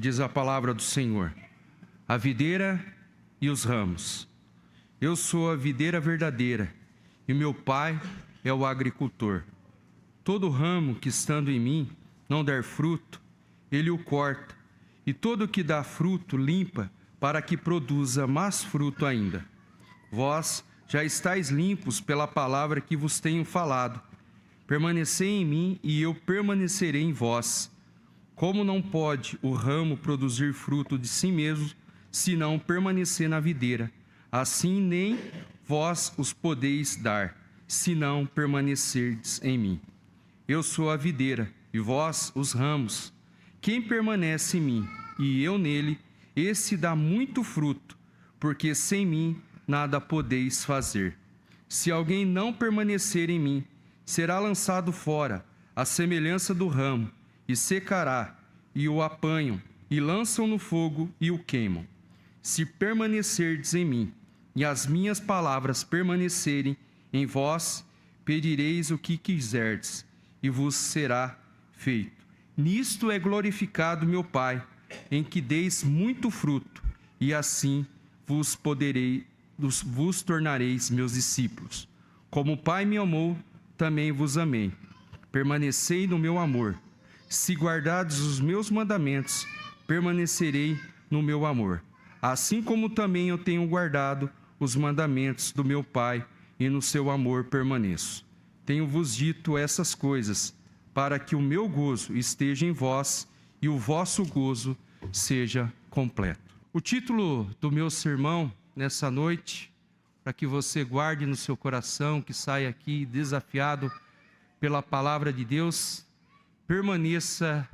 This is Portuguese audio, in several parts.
diz a palavra do Senhor: a videira e os ramos. Eu sou a videira verdadeira, e meu Pai é o agricultor. Todo ramo que estando em mim não der fruto, ele o corta, e todo que dá fruto limpa, para que produza mais fruto ainda. Vós já estáis limpos pela palavra que vos tenho falado. Permanecei em mim, e eu permanecerei em vós. Como não pode o ramo produzir fruto de si mesmo, se não permanecer na videira, assim nem vós os podeis dar, se não permanecerdes em mim. Eu sou a videira, e vós os ramos. Quem permanece em mim, e eu nele, esse dá muito fruto, porque sem mim nada podeis fazer. Se alguém não permanecer em mim, será lançado fora, à semelhança do ramo, e secará, e o apanham, e lançam no fogo, e o queimam. Se permanecerdes em mim, e as minhas palavras permanecerem em vós, pedireis o que quiserdes, e vos será feito. Nisto é glorificado meu Pai, em que deis muito fruto, e assim vos tornareis meus discípulos. Como o Pai me amou, também vos amei. Permanecei no meu amor. Se guardardes os meus mandamentos, permanecerei no meu amor. Assim como também eu tenho guardado os mandamentos do meu Pai, e no seu amor permaneço. Tenho-vos dito essas coisas, para que o meu gozo esteja em vós, e o vosso gozo seja completo. O título do meu sermão nessa noite, para que você guarde no seu coração, que saia aqui desafiado pela palavra de Deus: permaneça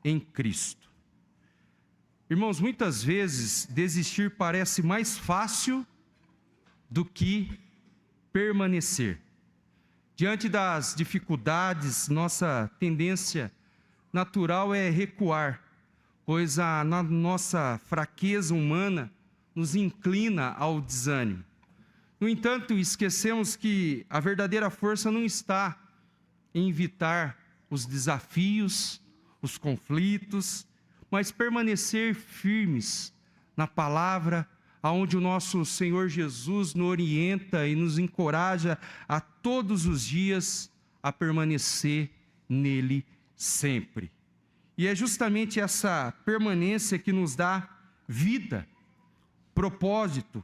em Cristo. Irmãos, muitas vezes desistir parece mais fácil do que permanecer. Diante das dificuldades, nossa tendência natural é recuar, pois a nossa fraqueza humana nos inclina ao desânimo. No entanto, esquecemos que a verdadeira força não está em evitar os desafios, os conflitos, mas permanecer firmes na palavra, aonde o nosso Senhor Jesus nos orienta e nos encoraja a todos os dias a permanecer nele sempre. E é justamente essa permanência que nos dá vida, propósito,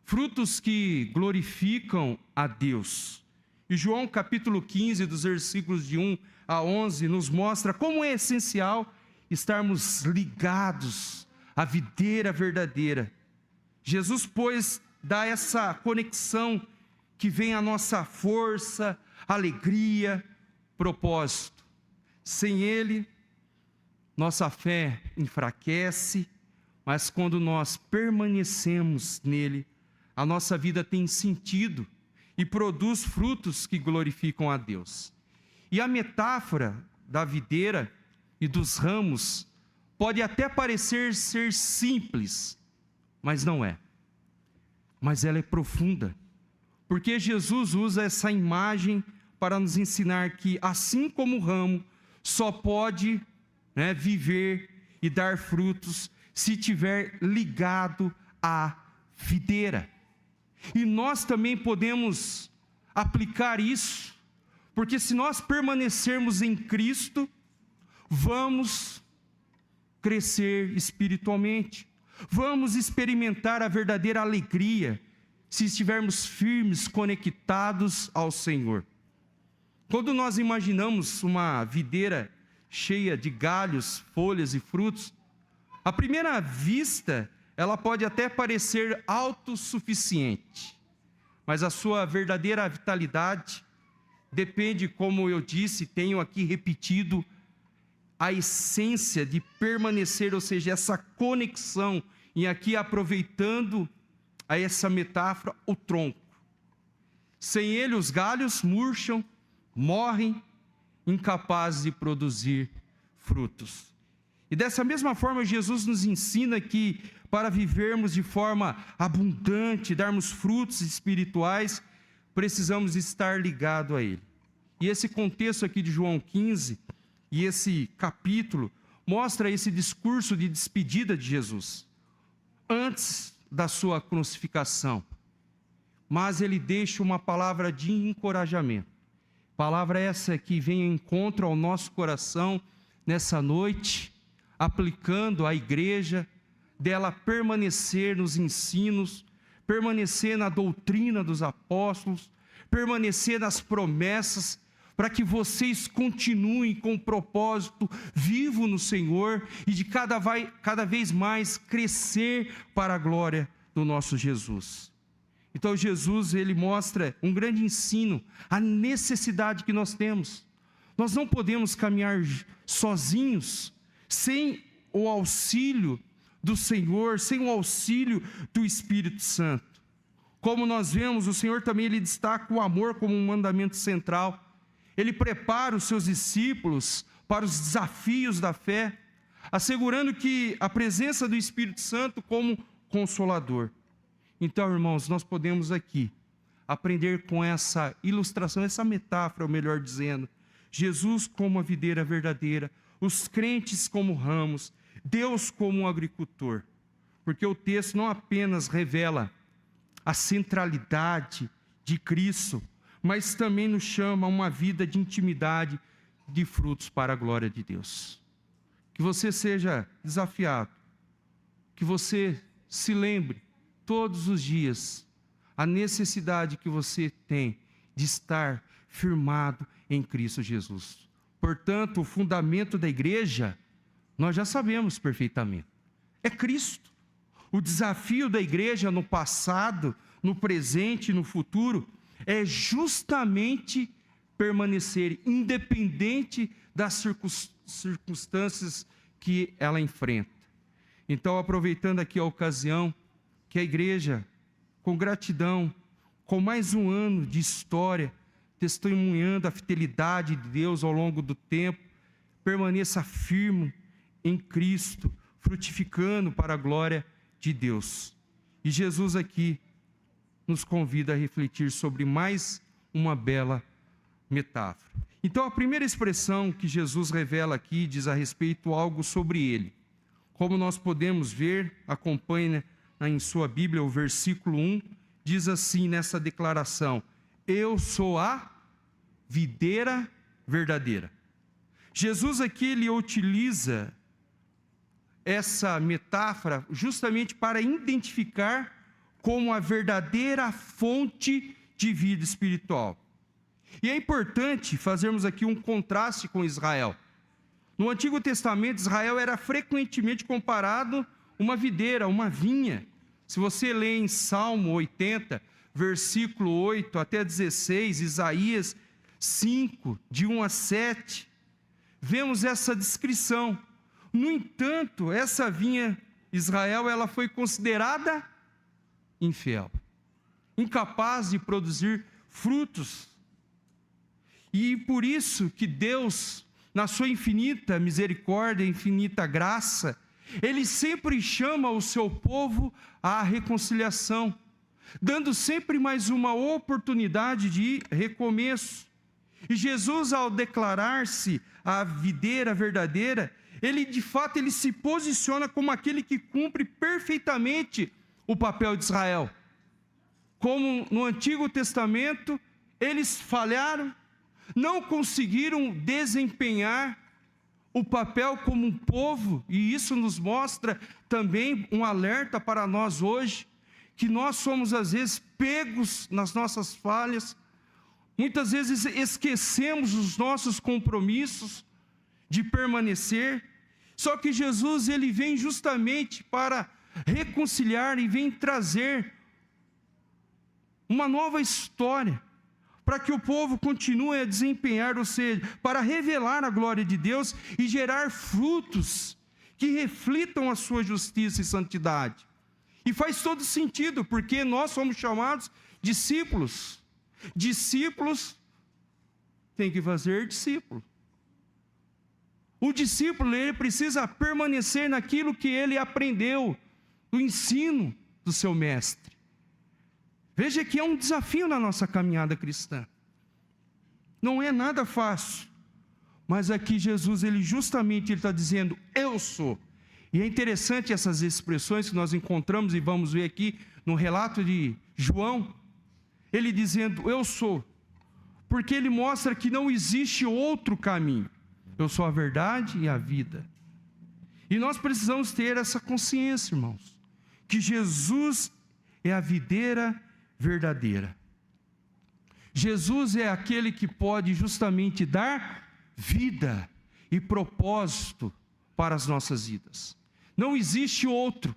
frutos que glorificam a Deus. E João capítulo 15, dos versículos de 1 a 11, nos mostra como é essencial estarmos ligados à videira verdadeira. Jesus, pois, dá essa conexão que vem a nossa força, alegria, propósito. Sem Ele, nossa fé enfraquece, mas quando nós permanecemos nele, a nossa vida tem sentido e produz frutos que glorificam a Deus. E a metáfora da videira e dos ramos pode até parecer ser simples, mas não é. Mas ela é profunda, porque Jesus usa essa imagem para nos ensinar que, assim como o ramo só pode viver e dar frutos se estiver ligado à videira. E nós também podemos aplicar isso, porque se nós permanecermos em Cristo, vamos crescer espiritualmente, vamos experimentar a verdadeira alegria, se estivermos firmes, conectados ao Senhor. Quando nós imaginamos uma videira cheia de galhos, folhas e frutos, à primeira vista, ela pode até parecer autossuficiente, mas a sua verdadeira vitalidade depende, como eu disse, tenho aqui repetido, a essência de permanecer, ou seja, essa conexão, e aqui aproveitando a essa metáfora, o tronco. Sem ele, os galhos murcham, morrem, incapazes de produzir frutos. E dessa mesma forma, Jesus nos ensina que para vivermos de forma abundante, darmos frutos espirituais, precisamos estar ligados a Ele. E esse contexto aqui de João 15, e esse capítulo, mostra esse discurso de despedida de Jesus, antes da sua crucificação. Mas ele deixa uma palavra de encorajamento. Palavra essa que vem em encontro ao nosso coração nessa noite, aplicando à igreja, dela permanecer nos ensinos, permanecer na doutrina dos apóstolos, permanecer nas promessas, para que vocês continuem com o propósito vivo no Senhor e de cada vez mais crescer para a glória do nosso Jesus. Então Jesus, ele mostra um grande ensino, a necessidade que nós temos. Nós não podemos caminhar sozinhos, sem o auxílio do Senhor, sem o auxílio do Espírito Santo. Como nós vemos, o Senhor também ele destaca o amor como um mandamento central. Ele prepara os seus discípulos para os desafios da fé, assegurando que a presença do Espírito Santo como consolador. Então, irmãos, nós podemos aqui aprender com essa ilustração, essa metáfora, melhor dizendo, Jesus como a videira verdadeira, os crentes como ramos, Deus como um agricultor. Porque o texto não apenas revela a centralidade de Cristo, mas também nos chama a uma vida de intimidade, de frutos para a glória de Deus. Que você seja desafiado, que você se lembre todos os dias a necessidade que você tem de estar firmado em Cristo Jesus. Portanto, o fundamento da igreja, nós já sabemos perfeitamente, é Cristo. O desafio da igreja no passado, no presente e no futuro, é justamente permanecer independente das circunstâncias que ela enfrenta. Então, aproveitando aqui a ocasião, que a igreja, com gratidão, com mais um ano de história, testemunhando a fidelidade de Deus ao longo do tempo, permaneça firme em Cristo, frutificando para a glória de Deus. E Jesus aqui nos convida a refletir sobre mais uma bela metáfora. Então, a primeira expressão que Jesus revela aqui diz a respeito algo sobre ele. Como nós podemos ver, acompanhe em sua Bíblia o versículo 1, diz assim nessa declaração: eu sou a videira verdadeira. Jesus aqui ele utiliza essa metáfora justamente para identificar como a verdadeira fonte de vida espiritual. E é importante fazermos aqui um contraste com Israel. No Antigo Testamento, Israel era frequentemente comparado a uma videira, uma vinha. Se você lê em Salmo 80, versículo 8 até 16, Isaías 5, de 1 a 7, vemos essa descrição. No entanto, essa vinha Israel, ela foi considerada infiel, incapaz de produzir frutos. E por isso que Deus, na sua infinita misericórdia, infinita graça, Ele sempre chama o seu povo à reconciliação, dando sempre mais uma oportunidade de recomeço. E Jesus, ao declarar-se a videira verdadeira, ele de fato ele se posiciona como aquele que cumpre perfeitamente o papel de Israel. Como no Antigo Testamento, eles falharam, não conseguiram desempenhar o papel como um povo, e isso nos mostra também um alerta para nós hoje, que nós somos às vezes pegos nas nossas falhas, muitas vezes esquecemos os nossos compromissos de permanecer, só que Jesus ele vem justamente para reconciliar e vem trazer uma nova história, para que o povo continue a desempenhar, ou seja, para revelar a glória de Deus e gerar frutos que reflitam a sua justiça e santidade. E faz todo sentido, porque nós somos chamados discípulos. Discípulos têm que fazer discípulo. O discípulo, ele precisa permanecer naquilo que ele aprendeu, do ensino do seu mestre. Veja que é um desafio na nossa caminhada cristã. Não é nada fácil, Mas aqui Jesus, ele está dizendo, eu sou. E é interessante essas expressões que nós encontramos e vamos ver aqui no relato de João, ele dizendo, eu sou, porque ele mostra que não existe outro caminho. Eu sou a verdade e a vida. E nós precisamos ter essa consciência, irmãos, que Jesus é a videira verdadeira. Jesus é aquele que pode justamente dar vida e propósito para as nossas vidas. Não existe outro.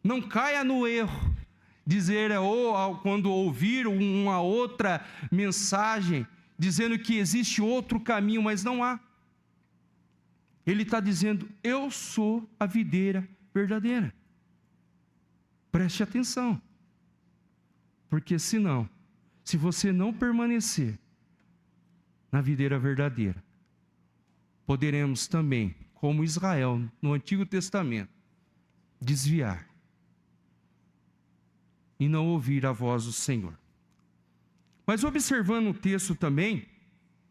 Não caia no erro dizer, ou quando ouvir uma outra mensagem dizendo que existe outro caminho, mas não há. Ele está dizendo, eu sou a videira verdadeira. Preste atenção, porque senão, se você não permanecer na videira verdadeira, poderemos também, como Israel no Antigo Testamento, desviar e não ouvir a voz do Senhor. Mas observando o texto também,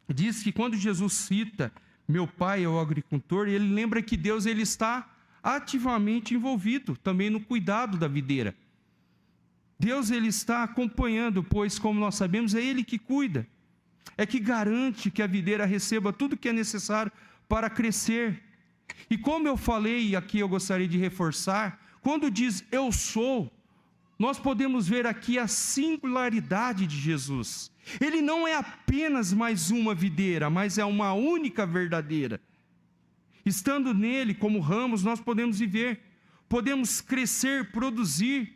diz que quando Jesus cita, meu pai é o agricultor, ele lembra que Deus ele está ativamente envolvido também no cuidado da videira. Deus ele está acompanhando, pois como nós sabemos, é Ele que cuida. É que garante que a videira receba tudo que é necessário para crescer. E como eu falei, e aqui eu gostaria de reforçar, quando diz eu sou, nós podemos ver aqui a singularidade de Jesus. Ele não é apenas mais uma videira, mas é uma única verdadeira. Estando nele como ramos, nós podemos viver, podemos crescer, produzir.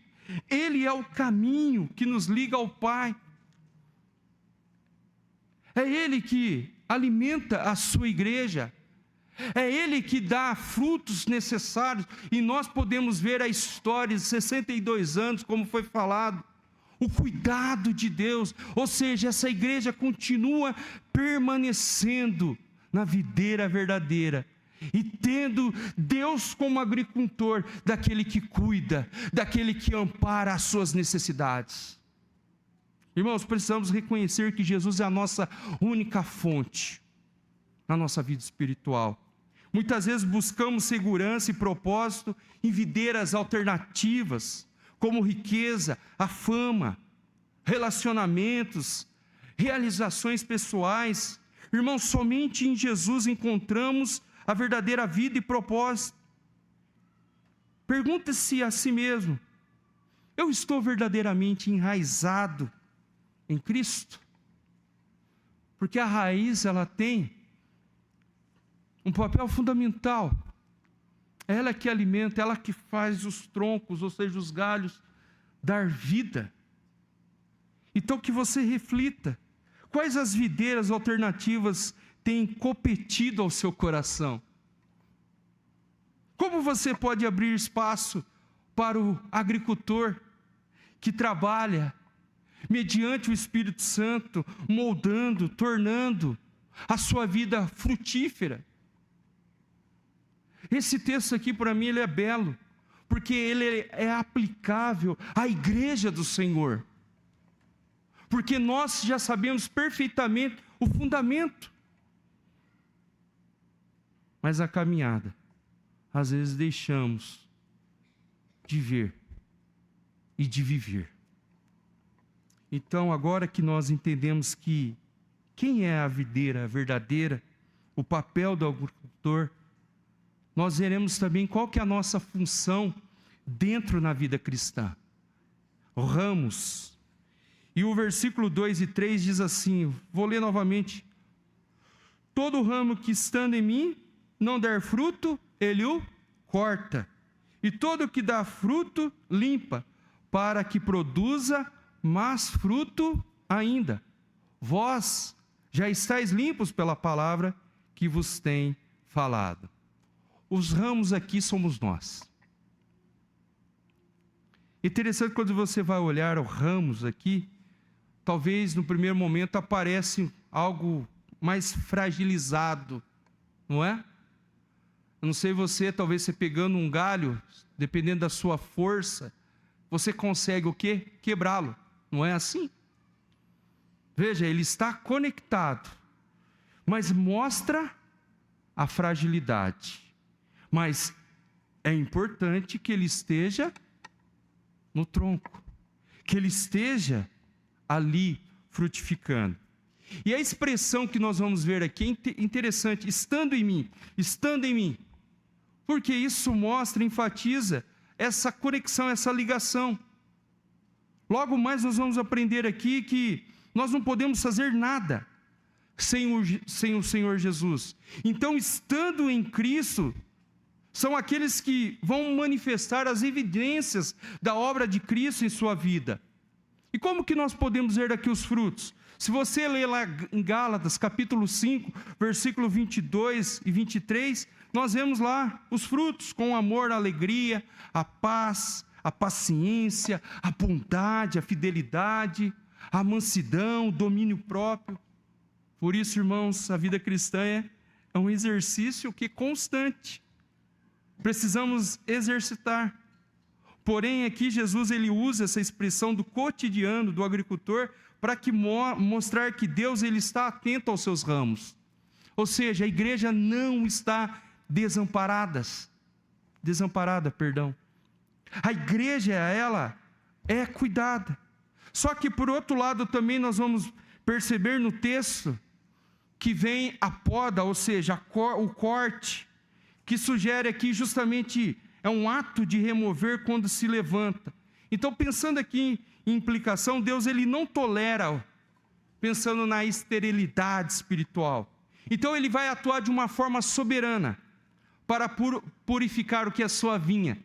Ele é o caminho que nos liga ao Pai. É Ele que alimenta a sua igreja. É Ele que dá frutos necessários. E nós podemos ver a história de 62 anos, como foi falado. O cuidado de Deus. Ou seja, essa igreja continua permanecendo na videira verdadeira. E tendo Deus como agricultor, daquele que cuida, daquele que ampara as suas necessidades. Irmãos, precisamos reconhecer que Jesus é a nossa única fonte na nossa vida espiritual. Muitas vezes buscamos segurança e propósito em videiras alternativas, como riqueza, a fama, relacionamentos, realizações pessoais. Irmãos, somente em Jesus encontramos a verdadeira vida e propósito. Pergunte-se a si mesmo, eu estou verdadeiramente enraizado em Cristo? Porque a raiz, ela tem um papel fundamental. Ela que alimenta, ela que faz os troncos, ou seja, os galhos, dar vida. Então que você reflita, quais as videiras alternativas têm competido ao seu coração? Como você pode abrir espaço para o agricultor que trabalha mediante o Espírito Santo, moldando, tornando a sua vida frutífera? Esse texto aqui para mim ele é belo, porque ele é aplicável à igreja do Senhor. Porque nós já sabemos perfeitamente o fundamento. Mas a caminhada, às vezes deixamos de ver e de viver. Então, agora que nós entendemos que quem é a videira verdadeira, o papel do agricultor, nós veremos também qual que é a nossa função dentro na vida cristã. Ramos. E o versículo 2 e 3 diz assim, vou ler novamente. Todo ramo que estando em mim não der fruto, ele o corta. E todo que dá fruto, limpa, para que produza mais fruto ainda. Vós já estáis limpos pela palavra que vos tem falado. Os ramos aqui somos nós. Interessante quando você vai olhar os ramos aqui, talvez no primeiro momento aparece algo mais fragilizado, não é? Eu não sei você, talvez você pegando um galho, dependendo da sua força, você consegue o quê? Quebrá-lo, não é assim? Veja, ele está conectado, mas mostra a fragilidade. Mas é importante que ele esteja no tronco, que ele esteja ali frutificando. E a expressão que nós vamos ver aqui é interessante, estando em mim, porque isso mostra, enfatiza essa conexão, essa ligação. Logo mais nós vamos aprender aqui que nós não podemos fazer nada sem o Senhor Jesus. Então, estando em Cristo, são aqueles que vão manifestar as evidências da obra de Cristo em sua vida. E como que nós podemos ver aqui os frutos? Se você ler lá em Gálatas, capítulo 5, versículo 22 e 23, nós vemos lá os frutos, com o amor, a alegria, a paz, a paciência, a bondade, a fidelidade, a mansidão, o domínio próprio. Por isso, irmãos, a vida cristã é um exercício que é constante. Precisamos exercitar. Porém, aqui Jesus ele usa essa expressão do cotidiano do agricultor para mostrar que Deus ele está atento aos seus ramos. Ou seja, a igreja não está desamparada. A igreja, ela é cuidada. Só que, por outro lado, também nós vamos perceber no texto que vem a poda, ou seja, o corte, que sugere aqui justamente é um ato de remover quando se levanta. Então, pensando aqui em implicação, Deus ele não tolera, pensando na esterilidade espiritual. Então, ele vai atuar de uma forma soberana para purificar o que é sua vinha.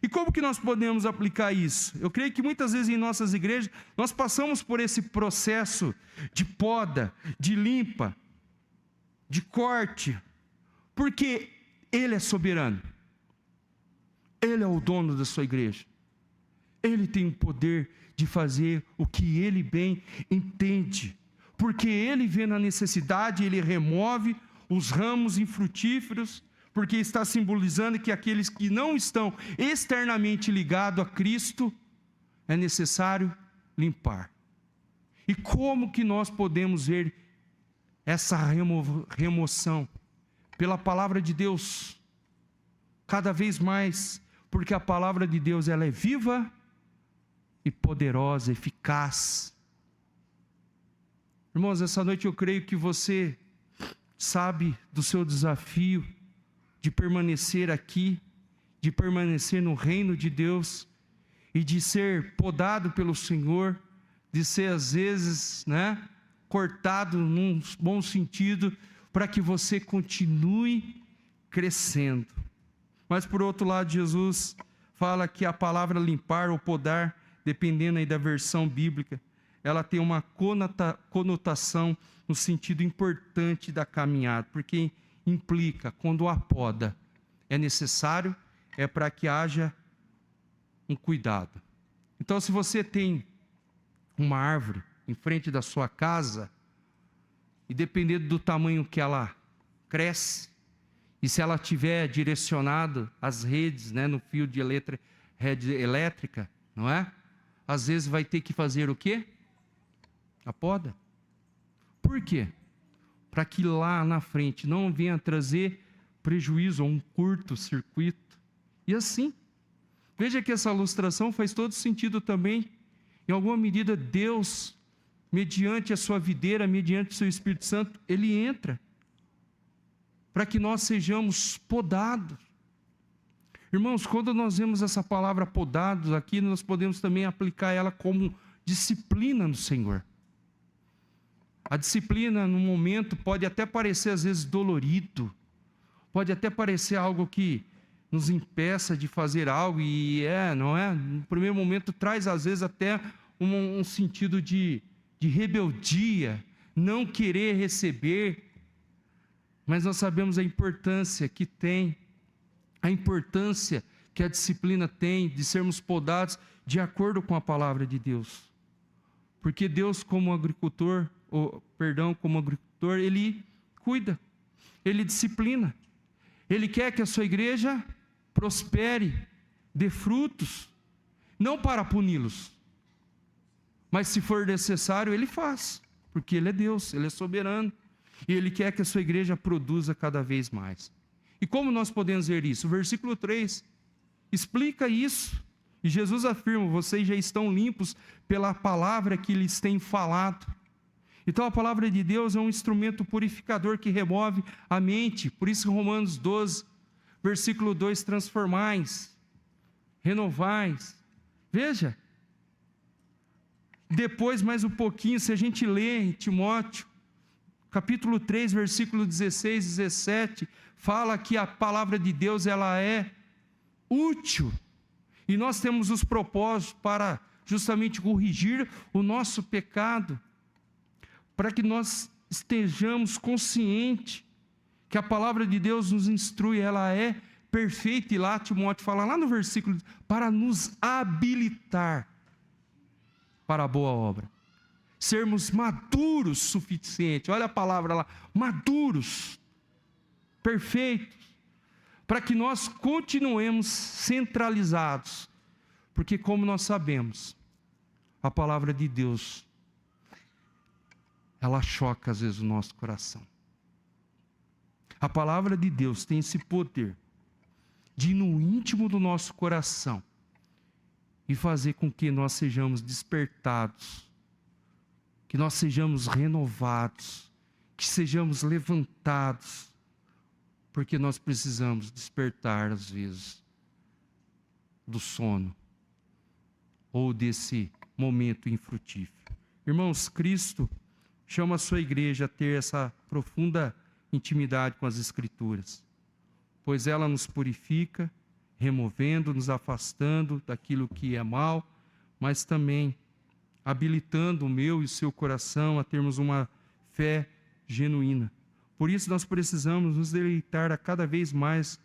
E como que nós podemos aplicar isso? Eu creio que muitas vezes em nossas igrejas, nós passamos por esse processo de poda, de limpa, de corte, porque Ele é soberano. Ele é o dono da sua igreja. Ele tem o poder de fazer o que Ele bem entende. Porque Ele vê na necessidade, Ele remove os ramos infrutíferos, porque está simbolizando que aqueles que não estão externamente ligados a Cristo, é necessário limpar. E como que nós podemos ver essa remoção? Pela palavra de Deus, cada vez mais, porque a palavra de Deus ela é viva e poderosa, eficaz. Irmãos, essa noite eu creio que você sabe do seu desafio de permanecer aqui, de permanecer no reino de Deus e de ser podado pelo Senhor, de ser às vezes, cortado num bom sentido, para que você continue crescendo. Mas por outro lado, Jesus fala que a palavra limpar ou podar, dependendo aí da versão bíblica, ela tem uma conotação no sentido importante da caminhada, porque implica, quando a poda é necessário, é para que haja um cuidado. Então, se você tem uma árvore em frente da sua casa, e dependendo do tamanho que ela cresce, e se ela tiver direcionado as redes, no fio de rede elétrica, não é? Às vezes vai ter que fazer o quê? A poda. Por quê? Para que lá na frente não venha trazer prejuízo ou um curto-circuito. E assim, veja que essa ilustração faz todo sentido também. Em alguma medida, Deus, mediante a sua videira, mediante o seu Espírito Santo, Ele entra para que nós sejamos podados. Irmãos, quando nós vemos essa palavra podados aqui, nós podemos também aplicar ela como disciplina no Senhor. A disciplina, no momento, pode até parecer às vezes dolorido, pode até parecer algo que nos impeça de fazer algo, e não é? No primeiro momento traz às vezes até um sentido de rebeldia, não querer receber, mas nós sabemos a importância que tem, a importância que a disciplina tem de sermos podados de acordo com a palavra de Deus. Porque Deus, como agricultor, Ele cuida, Ele disciplina, Ele quer que a sua igreja prospere, dê frutos, não para puni-los, mas se for necessário, Ele faz, porque Ele é Deus, Ele é soberano. E Ele quer que a sua igreja produza cada vez mais. E como nós podemos ver isso? O versículo 3 explica isso. E Jesus afirma: vocês já estão limpos pela palavra que lhes tem falado. Então a palavra de Deus é um instrumento purificador que remove a mente. Por isso Romanos 12, versículo 2, transformais, renovais. Veja, depois mais um pouquinho, se a gente lê em Timóteo, capítulo 3, versículo 16 e 17, fala que a palavra de Deus ela é útil. E nós temos os propósitos para justamente corrigir o nosso pecado, para que nós estejamos conscientes que a palavra de Deus nos instrui, ela é perfeita. E lá Timóteo fala, lá no versículo, para nos habilitar para a boa obra. Sermos maduros o suficiente, olha a palavra lá, maduros, perfeitos, para que nós continuemos centralizados, porque como nós sabemos, a palavra de Deus, ela choca às vezes o nosso coração. A palavra de Deus tem esse poder de ir no íntimo do nosso coração e fazer com que nós sejamos despertados, que nós sejamos renovados, que sejamos levantados, porque nós precisamos despertar às vezes do sono ou desse momento infrutífero. Irmãos, Cristo chama a sua igreja a ter essa profunda intimidade com as Escrituras, pois ela nos purifica, removendo, nos afastando daquilo que é mal, mas também habilitando o meu e o seu coração a termos uma fé genuína. Por isso nós precisamos nos deleitar a cada vez mais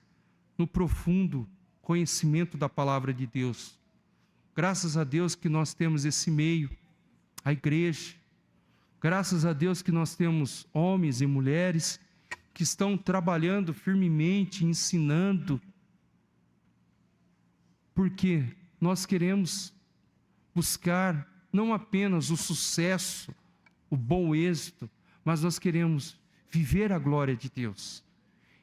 no profundo conhecimento da palavra de Deus. Graças a Deus que nós temos esse meio, a igreja. Graças a Deus que nós temos homens e mulheres que estão trabalhando firmemente, ensinando, porque nós queremos buscar não apenas o sucesso, o bom êxito, mas nós queremos viver a glória de Deus.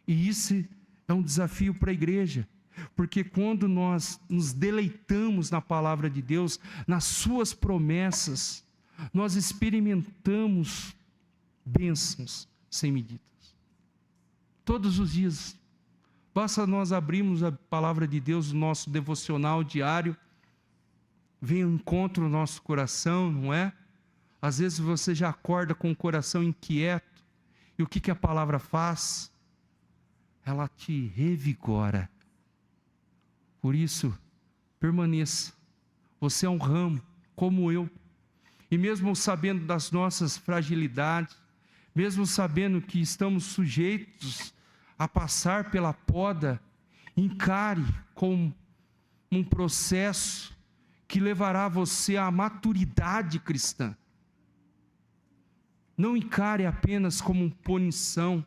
E isso é um desafio para a igreja, porque quando nós nos deleitamos na palavra de Deus, nas suas promessas, nós experimentamos bênçãos sem medidas. Todos os dias, basta nós abrirmos a palavra de Deus, o nosso devocional diário, vem ao encontro no nosso coração, não é? Às vezes você já acorda com o coração inquieto, e o que a palavra faz? Ela te revigora. Por isso, permaneça. Você é um ramo, como eu, e mesmo sabendo das nossas fragilidades, mesmo sabendo que estamos sujeitos a passar pela poda, encare como um processo que levará você à maturidade cristã. Não encare apenas como punição,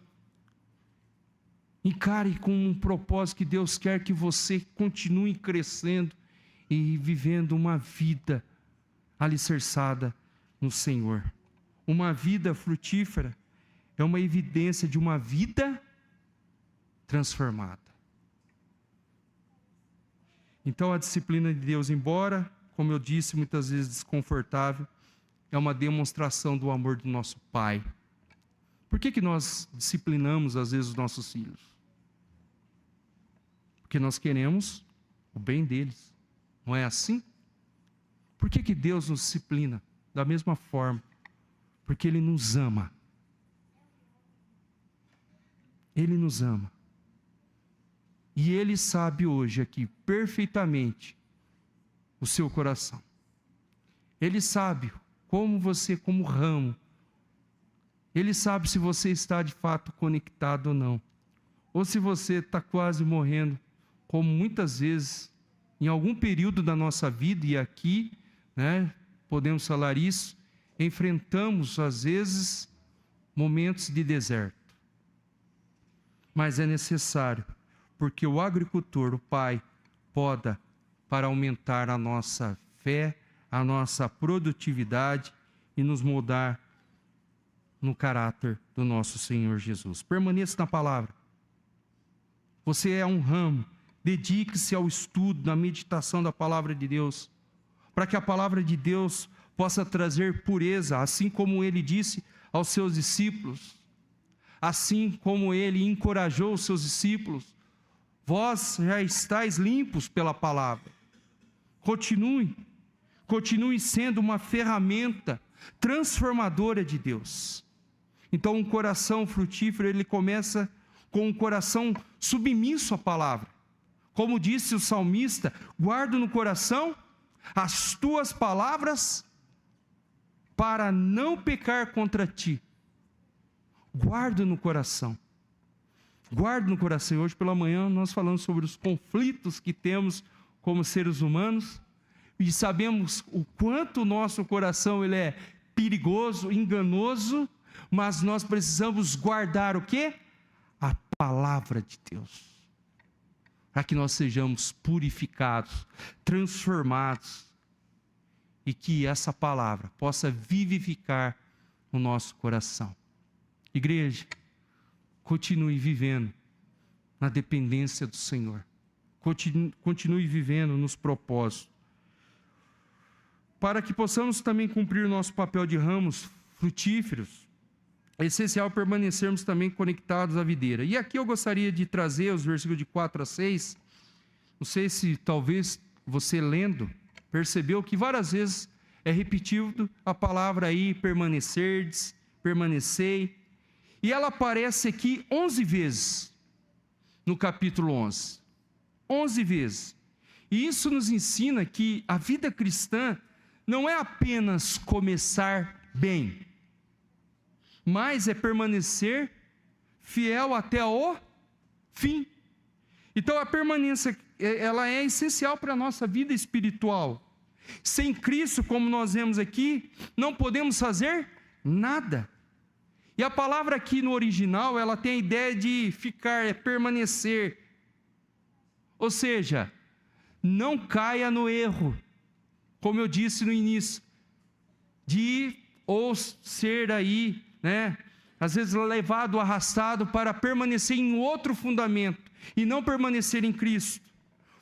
encare com um propósito que Deus quer que você continue crescendo e vivendo uma vida alicerçada no Senhor. Uma vida frutífera é uma evidência de uma vida transformada. Então a disciplina de Deus, embora, como eu disse, muitas vezes desconfortável, é uma demonstração do amor do nosso Pai. Por que nós disciplinamos às vezes os nossos filhos? Porque nós queremos o bem deles. Não é assim? Por que Deus nos disciplina? Da mesma forma. Porque Ele nos ama. Ele nos ama. E Ele sabe hoje aqui perfeitamente o seu coração. Ele sabe como você, como ramo, Ele sabe se você está de fato conectado ou não. Ou se você está quase morrendo, como muitas vezes, em algum período da nossa vida, e aqui, podemos falar isso, enfrentamos às vezes momentos de deserto. Mas é necessário, porque o agricultor, o pai, poda para aumentar a nossa fé, a nossa produtividade e nos moldar no caráter do nosso Senhor Jesus. Permaneça na palavra. Você é um ramo. Dedique-se ao estudo, na meditação da palavra de Deus, para que a palavra de Deus possa trazer pureza, assim como ele disse aos seus discípulos, assim como ele encorajou os seus discípulos. Vós já estáis limpos pela palavra. Continue sendo uma ferramenta transformadora de Deus. Então, um coração frutífero, ele começa com um coração submisso à palavra. Como disse o salmista, guarda no coração as tuas palavras para não pecar contra ti. Guarda no coração. Guarda no coração. Hoje pela manhã nós falamos sobre os conflitos que temos como seres humanos e sabemos o quanto o nosso coração ele é perigoso, enganoso, mas nós precisamos guardar o quê? A palavra de Deus, para que nós sejamos purificados, transformados, e que essa palavra possa vivificar o nosso coração. Igreja, continue vivendo na dependência do Senhor, continue vivendo nos propósitos, para que possamos também cumprir o nosso papel de ramos frutíferos. É essencial permanecermos também conectados à videira. E aqui eu gostaria de trazer os versículos de 4 a 6. Não sei se talvez você lendo, percebeu que várias vezes é repetido a palavra aí, permanecerdes, permanecei. E ela aparece aqui 11 vezes, no capítulo 11. 11 vezes. E isso nos ensina que a vida cristã não é apenas começar bem, mas é permanecer fiel até o fim. Então a permanência, ela é essencial para a nossa vida espiritual. Sem Cristo, como nós vemos aqui, não podemos fazer nada. E a palavra aqui no original, ela tem a ideia de ficar, é permanecer. Ou seja, não caia no erro, como eu disse no início, de ou ser aí, às vezes levado, arrastado para permanecer em outro fundamento e não permanecer em Cristo.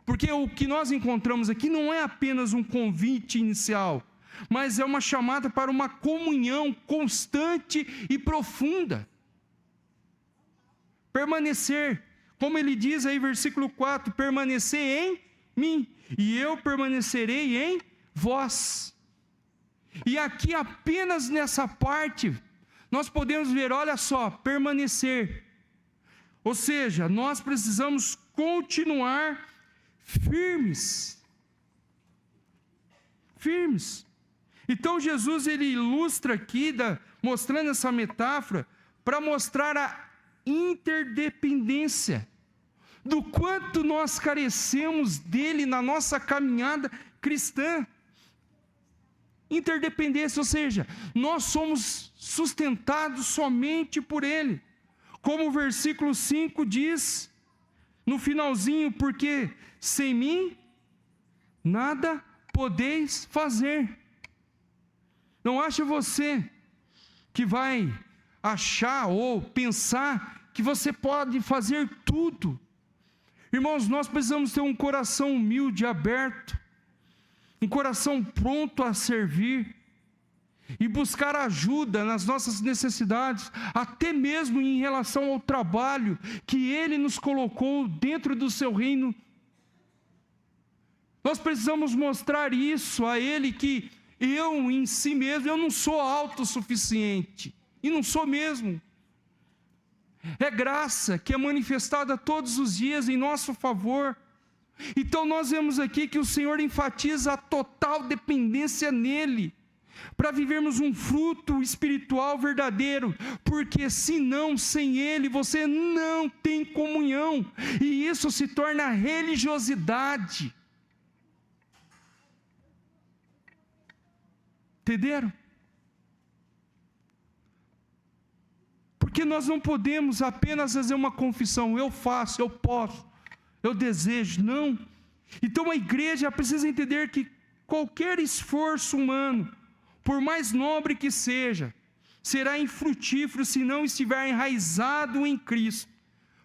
Porque o que nós encontramos aqui não é apenas um convite inicial, mas é uma chamada para uma comunhão constante e profunda. Permanecer, como ele diz aí, versículo 4, permanecer em mim, e eu permanecerei em vós. E aqui apenas nessa parte, nós podemos ver, olha só, permanecer. Ou seja, nós precisamos continuar firmes. Então Jesus ele ilustra aqui, mostrando essa metáfora, para mostrar a interdependência, do quanto nós carecemos dele na nossa caminhada cristã. Interdependência, ou seja, nós somos sustentados somente por ele. Como o versículo 5 diz, no finalzinho, porque sem mim nada podeis fazer. Não acha você que vai achar ou pensar que você pode fazer tudo. Irmãos, nós precisamos ter um coração humilde, aberto, um coração pronto a servir e buscar ajuda nas nossas necessidades, até mesmo em relação ao trabalho que Ele nos colocou dentro do seu reino. Nós precisamos mostrar isso a Ele, que eu em si mesmo, eu não sou autossuficiente, e não sou mesmo. É graça que é manifestada todos os dias em nosso favor. Então nós vemos aqui que o Senhor enfatiza a total dependência nele, para vivermos um fruto espiritual verdadeiro, porque senão, sem ele, você não tem comunhão, e isso se torna religiosidade. Entenderam? Porque nós não podemos apenas fazer uma confissão, eu faço, eu posso, eu desejo, não. Então a igreja precisa entender que qualquer esforço humano, por mais nobre que seja, será infrutífero se não estiver enraizado em Cristo,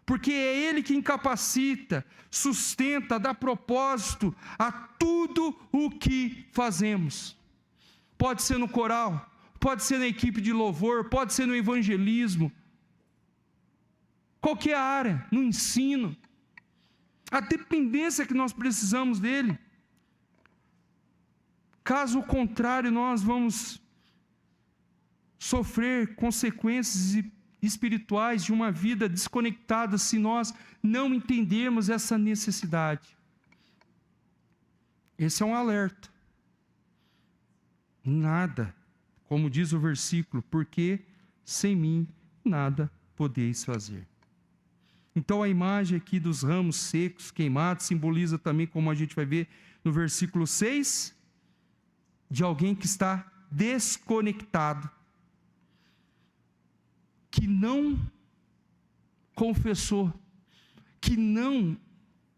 porque é Ele quem capacita, sustenta, dá propósito a tudo o que fazemos. Pode ser no coral, pode ser na equipe de louvor, pode ser no evangelismo, qualquer área, no ensino, a dependência que nós precisamos dEle. Caso contrário, nós vamos sofrer consequências espirituais de uma vida desconectada se nós não entendermos essa necessidade. Esse é um alerta. Nada, como diz o versículo, porque sem mim nada podeis fazer. Então a imagem aqui dos ramos secos, queimados, simboliza também, como a gente vai ver no versículo 6, de alguém que está desconectado, que não confessou, que não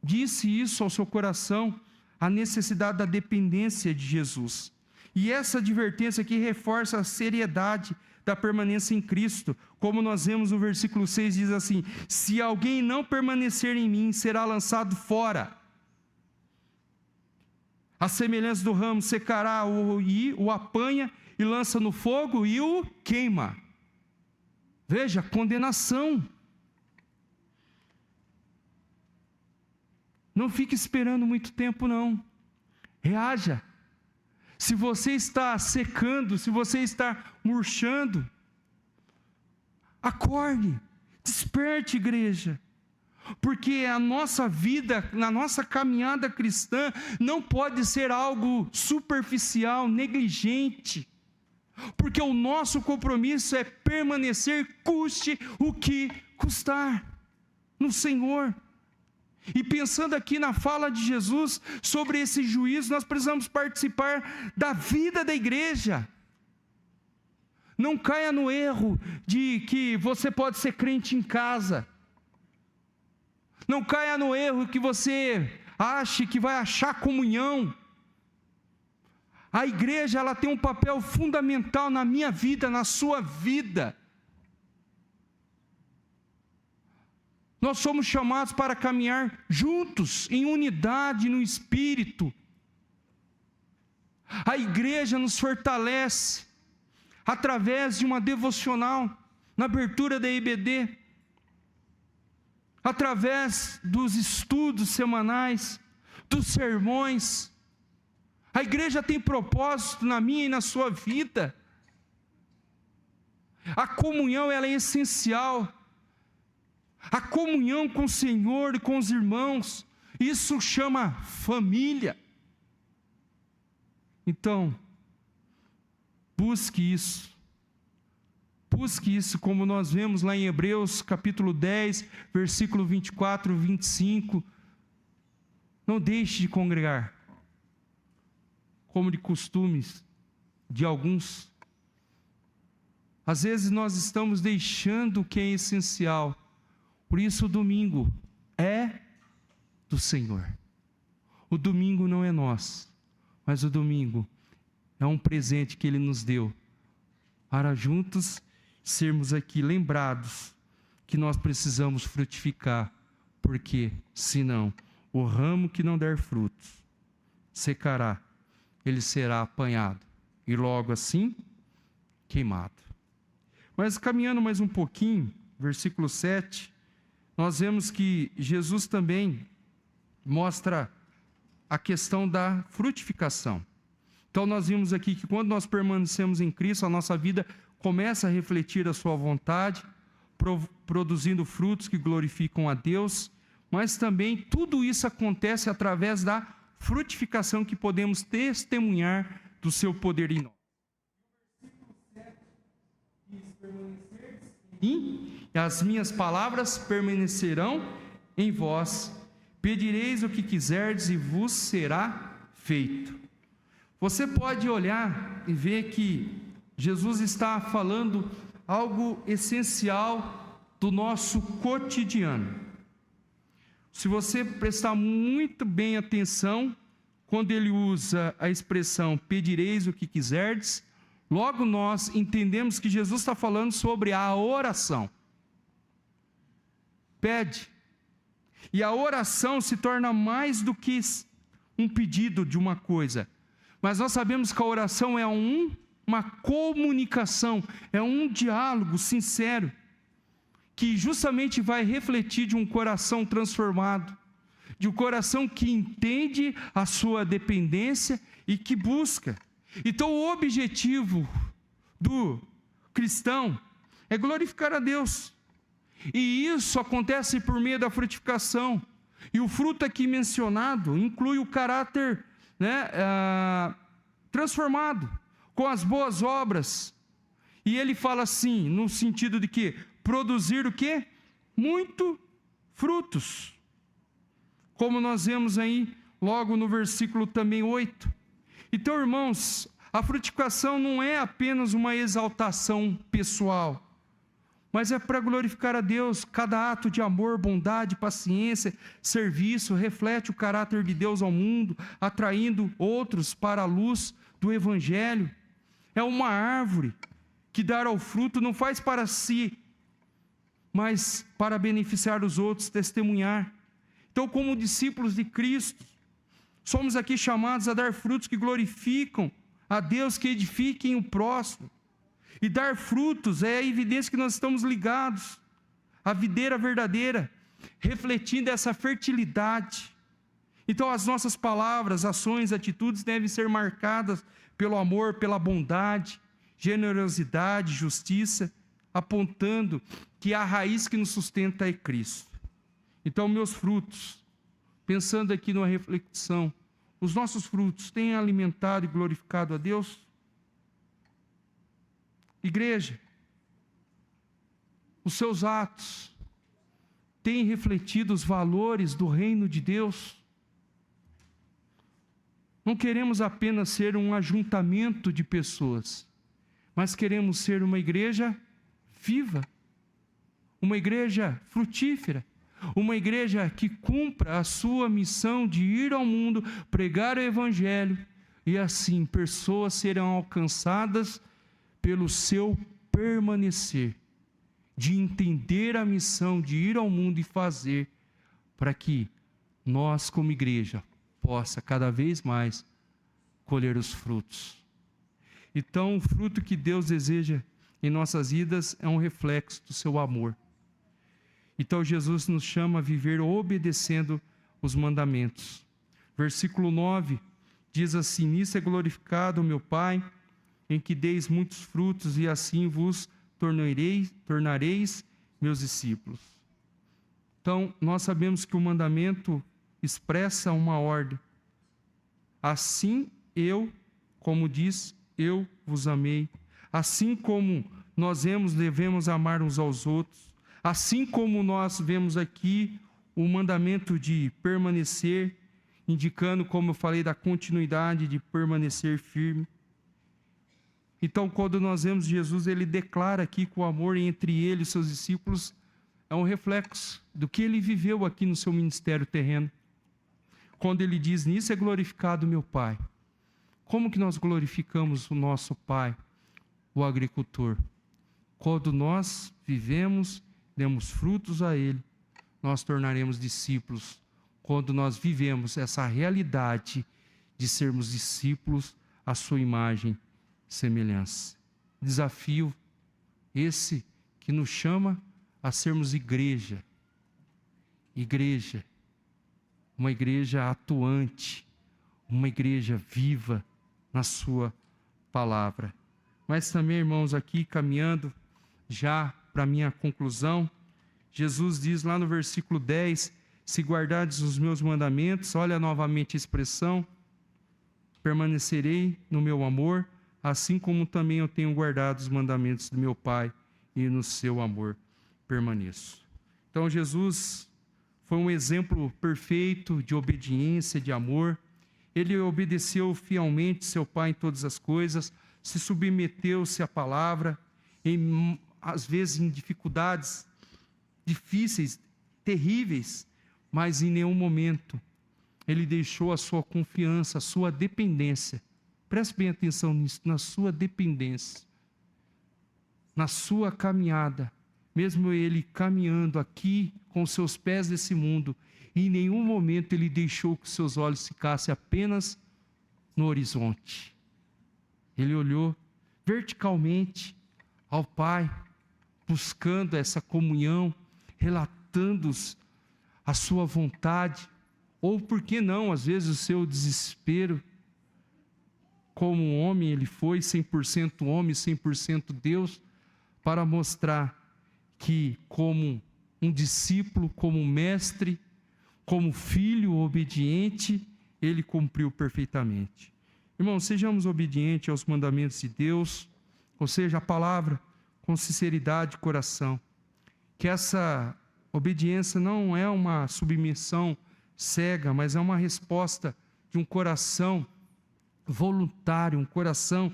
disse isso ao seu coração, a necessidade da dependência de Jesus. E essa advertência aqui reforça a seriedade da permanência em Cristo, como nós vemos no versículo 6, diz assim: se alguém não permanecer em mim, será lançado fora. A semelhança do ramo secará, o apanha e lança no fogo e o queima. Veja, condenação. Não fique esperando muito tempo, não. Reaja. Se você está secando, se você está murchando, acorde, desperte, igreja. Porque a nossa vida, na nossa caminhada cristã, não pode ser algo superficial, negligente. Porque o nosso compromisso é permanecer, custe o que custar, no Senhor. E pensando aqui na fala de Jesus sobre esse juízo, nós precisamos participar da vida da igreja. Não caia no erro de que você pode ser crente em casa. Não caia no erro que você ache que vai achar comunhão. A igreja, ela tem um papel fundamental na minha vida, na sua vida. Nós somos chamados para caminhar juntos, em unidade no Espírito. A igreja nos fortalece através de uma devocional, na abertura da IBD, através dos estudos semanais, dos sermões. A igreja tem propósito na minha e na sua vida. A comunhão, ela é essencial. A comunhão com o Senhor e com os irmãos, isso chama família. Então, busque isso. Busque isso, como nós vemos lá em Hebreus capítulo 10, versículo 24 e 25. Não deixe de congregar, como de costumes de alguns. Às vezes nós estamos deixando o que é essencial. Por isso o domingo é do Senhor. O domingo não é nosso, mas o domingo é um presente que Ele nos deu, para juntos sermos aqui lembrados que nós precisamos frutificar, porque senão o ramo que não der frutos secará, ele será apanhado e logo assim queimado. Mas caminhando mais um pouquinho, versículo 7, nós vemos que Jesus também mostra a questão da frutificação. Então nós vimos aqui que quando nós permanecemos em Cristo, a nossa vida começa a refletir a sua vontade, produzindo frutos que glorificam a Deus, mas também tudo isso acontece através da frutificação que podemos testemunhar do seu poder em nós. E as minhas palavras permanecerão em vós, pedireis o que quiserdes e vos será feito. Você pode olhar e ver que Jesus está falando algo essencial do nosso cotidiano. Se você prestar muito bem atenção, quando ele usa a expressão pedireis o que quiserdes, Logo nós entendemos que Jesus está falando sobre a oração. Pede. E a oração se torna mais do que um pedido de uma coisa. Mas nós sabemos que a oração é uma comunicação, é um diálogo sincero, que justamente vai refletir de um coração transformado, de um coração que entende a sua dependência e que busca. Então o objetivo do cristão é glorificar a Deus. E isso acontece por meio da frutificação. E o fruto aqui mencionado inclui o caráter, transformado, com as boas obras. E ele fala assim, no sentido de que produzir o quê? Muito frutos. Como nós vemos aí, logo no versículo também 8. Então, irmãos, a frutificação não é apenas uma exaltação pessoal, mas é para glorificar a Deus. Cada ato de amor, bondade, paciência, serviço, reflete o caráter de Deus ao mundo, atraindo outros para a luz do Evangelho. É uma árvore que dar ao fruto não faz para si, mas para beneficiar os outros, testemunhar. Então, como discípulos de Cristo, somos aqui chamados a dar frutos que glorificam a Deus, que edifiquem o próximo. E dar frutos é a evidência que nós estamos ligados à videira verdadeira, refletindo essa fertilidade. Então as nossas palavras, ações, atitudes devem ser marcadas pelo amor, pela bondade, generosidade, justiça, apontando que a raiz que nos sustenta é Cristo. Então meus frutos, pensando aqui numa reflexão, os nossos frutos têm alimentado e glorificado a Deus? Igreja, os seus atos têm refletido os valores do reino de Deus? Não queremos apenas ser um ajuntamento de pessoas, mas queremos ser uma igreja viva, uma igreja frutífera, uma igreja que cumpra a sua missão de ir ao mundo, pregar o Evangelho, e assim pessoas serão alcançadas pelo seu permanecer, de entender a missão, de ir ao mundo e fazer, para que nós como igreja possa cada vez mais colher os frutos. Então o fruto que Deus deseja em nossas vidas é um reflexo do seu amor. Então Jesus nos chama a viver obedecendo os mandamentos. Versículo 9 diz assim: nisso é glorificado o meu Pai, em que deis muitos frutos, e assim vos tornareis meus discípulos. Então, nós sabemos que o mandamento expressa uma ordem. Assim como diz, eu vos amei. Assim como nós devemos amar uns aos outros. Assim como nós vemos aqui o mandamento de permanecer, indicando, como eu falei, da continuidade de permanecer firme. Então, quando nós vemos Jesus, ele declara aqui que o amor entre ele e seus discípulos é um reflexo do que ele viveu aqui no seu ministério terreno. Quando ele diz, nisso é glorificado meu Pai. Como que nós glorificamos o nosso Pai, o agricultor? Quando nós vivemos, demos frutos a ele, nós tornaremos discípulos. Quando nós vivemos essa realidade de sermos discípulos à sua imagem e semelhança. Desafio esse que nos chama a sermos igreja. Igreja. Uma igreja atuante, uma igreja viva na sua palavra. Mas também, irmãos, aqui caminhando já para a minha conclusão, Jesus diz lá no versículo 10, se guardardes os meus mandamentos, olha novamente a expressão, permanecerei no meu amor, assim como também eu tenho guardado os mandamentos do meu Pai, e no seu amor permaneço. Então Jesus foi um exemplo perfeito de obediência, de amor. Ele obedeceu fielmente seu Pai em todas as coisas, se submeteu-se à palavra, às vezes em dificuldades difíceis, terríveis, mas em nenhum momento ele deixou a sua confiança, a sua dependência preste bem atenção nisso, na sua dependência, na sua caminhada, mesmo ele caminhando aqui com os seus pés nesse mundo, em nenhum momento ele deixou que seus olhos ficassem apenas no horizonte. Ele olhou verticalmente ao Pai, buscando essa comunhão, relatando a sua vontade, ou por que não, às vezes o seu desespero. Como um homem ele foi, 100% homem, 100% Deus, para mostrar que como um discípulo, como um mestre, como filho obediente, ele cumpriu perfeitamente. Irmãos, sejamos obedientes aos mandamentos de Deus, ou seja, a palavra, com sinceridade de coração. Que essa obediência não é uma submissão cega, mas é uma resposta de um coração voluntário, um coração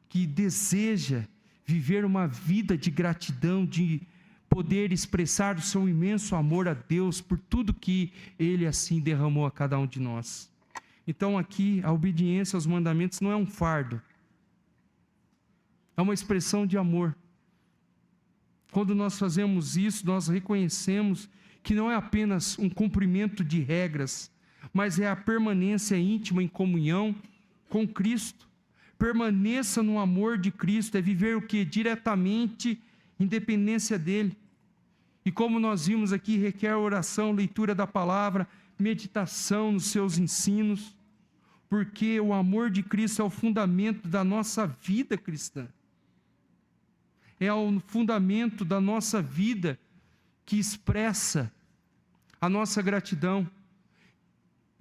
que deseja viver uma vida de gratidão, de poder expressar o seu imenso amor a Deus por tudo que Ele assim derramou a cada um de nós. Então aqui a obediência aos mandamentos não é um fardo, é uma expressão de amor. Quando nós fazemos isso, nós reconhecemos que não é apenas um cumprimento de regras, mas é a permanência íntima em comunhão com Cristo. Permaneça no amor de Cristo, é viver o que? Diretamente em dependência dEle. E como nós vimos aqui, requer oração, leitura da palavra, meditação nos seus ensinos, porque o amor de Cristo é o fundamento da nossa vida cristã. É o fundamento da nossa vida que expressa a nossa gratidão.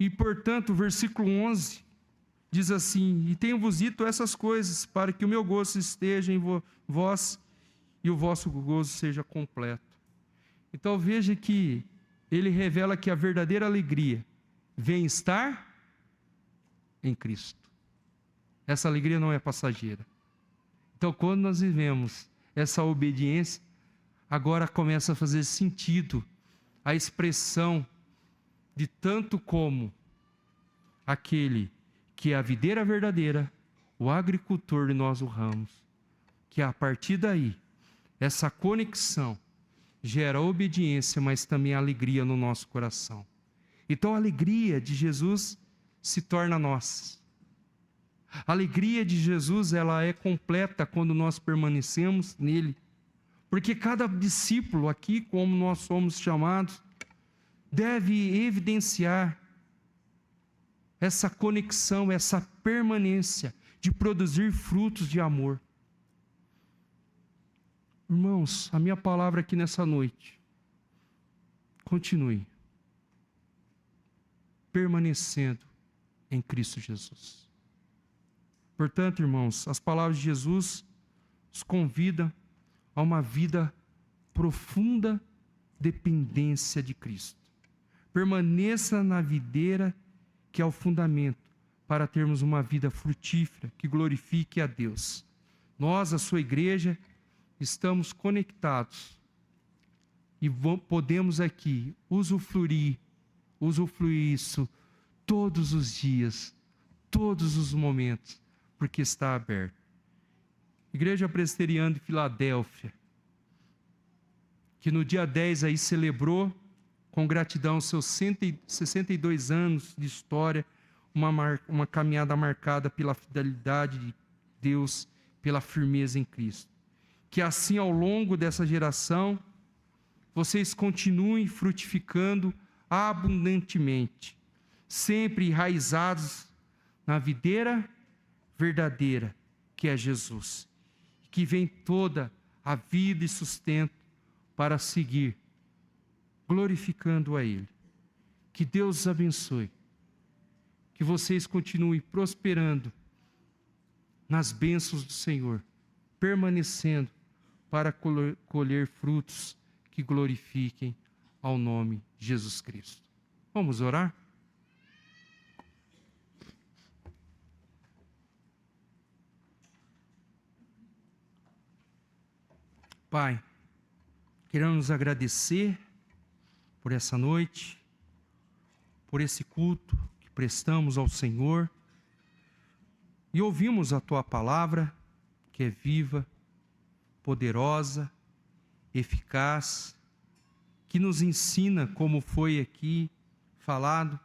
E, portanto, o versículo 11 diz assim: e tenho-vos dito essas coisas, para que o meu gozo esteja em vós e o vosso gozo seja completo. Então veja que ele revela que a verdadeira alegria vem estar em Cristo. Essa alegria não é passageira. Então quando nós vivemos essa obediência, agora começa a fazer sentido a expressão de tanto como aquele que é a videira verdadeira, o agricultor e nós o ramos, que a partir daí, essa conexão gera obediência, mas também alegria no nosso coração. Então a alegria de Jesus se torna nossa. A alegria de Jesus, ela é completa quando nós permanecemos nele, porque cada discípulo aqui, como nós somos chamados, deve evidenciar essa conexão, essa permanência de produzir frutos de amor. Irmãos, a minha palavra aqui nessa noite, continue permanecendo em Cristo Jesus. Portanto, irmãos, as palavras de Jesus nos convidam a uma vida profunda dependência de Cristo. Permaneça na videira, que é o fundamento para termos uma vida frutífera, que glorifique a Deus. Nós, a sua igreja, estamos conectados e podemos aqui usufruir isso todos os dias, todos os momentos, porque está aberto. Igreja Presbiteriana de Filadélfia, que no dia 10 aí celebrou com gratidão seus 62 anos de história, uma caminhada marcada pela fidelidade de Deus, pela firmeza em Cristo. Que assim ao longo dessa geração, vocês continuem frutificando abundantemente, sempre enraizados na videira verdadeira, que é Jesus, que vem toda a vida e sustento para seguir, glorificando a Ele. Que Deus os abençoe, que vocês continuem prosperando nas bênçãos do Senhor, permanecendo para colher frutos que glorifiquem ao nome de Jesus Cristo. Vamos orar? Pai, queremos nos agradecer por essa noite, por esse culto que prestamos ao Senhor. e ouvimos a Tua palavra, que é viva, poderosa, eficaz, que nos ensina, como foi aqui falado,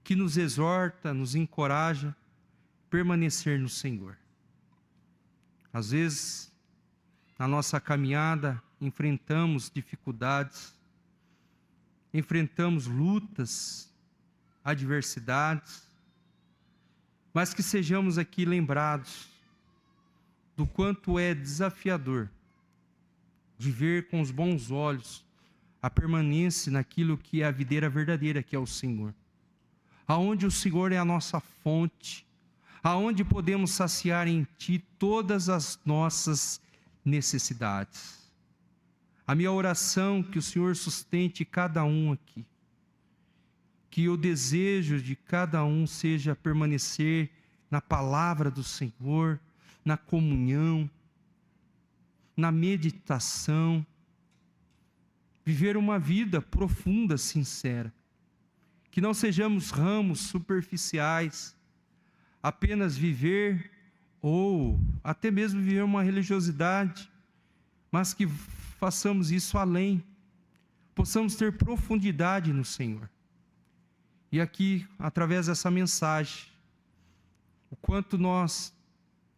que nos exorta, nos encoraja a permanecer no Senhor. Às vezes, na nossa caminhada, enfrentamos dificuldades, enfrentamos lutas, adversidades, mas que sejamos aqui lembrados do quanto é desafiador de ver com os bons olhos a permanência naquilo que é a videira verdadeira, que é o Senhor. Aonde o Senhor é a nossa fonte, aonde podemos saciar em Ti todas as nossas necessidades. A minha oração é que o Senhor sustente cada um aqui, que o desejo de cada um seja permanecer na palavra do Senhor, na comunhão, na meditação, viver uma vida profunda, sincera, que não sejamos ramos superficiais, apenas viver ou até mesmo viver uma religiosidade, mas que façamos isso além, possamos ter profundidade no Senhor. E aqui, através dessa mensagem, o quanto nós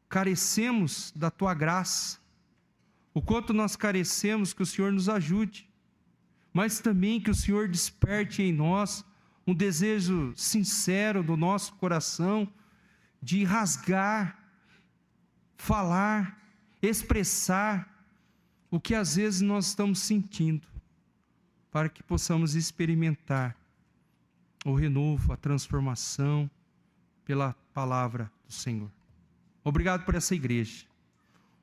carecemos da Tua graça, o quanto nós carecemos que o Senhor nos ajude, mas também que o Senhor desperte em nós um desejo sincero do nosso coração de rasgar, falar, expressar o que às vezes nós estamos sentindo, para que possamos experimentar o renovo, a transformação pela palavra do Senhor. Obrigado por essa igreja.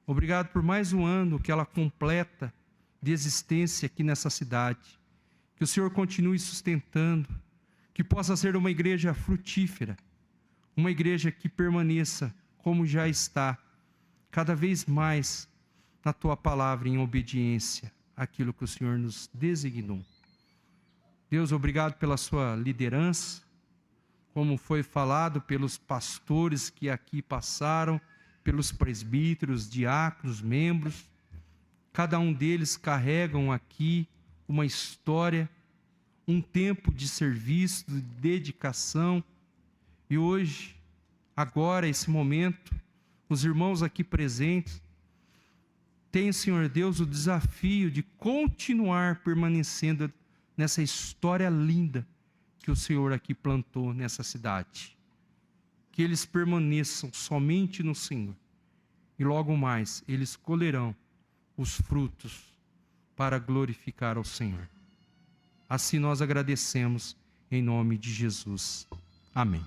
Obrigado por mais um ano que ela completa de existência aqui nessa cidade. Que o Senhor continue sustentando, que possa ser uma igreja frutífera, uma igreja que permaneça como já está, cada vez mais na Tua palavra, em obediência àquilo que o Senhor nos designou. Deus, obrigado pela Sua liderança, como foi falado pelos pastores que aqui passaram, pelos presbíteros, diáconos, membros. Cada um deles carregam aqui uma história, um tempo de serviço, de dedicação. E hoje, agora, esse momento, os irmãos aqui presentes têm, Senhor Deus, o desafio de continuar permanecendo nessa história linda que o Senhor aqui plantou nessa cidade. Que eles permaneçam somente no Senhor. E logo mais, eles colherão os frutos para glorificar ao Senhor. Assim nós agradecemos em nome de Jesus. Amém.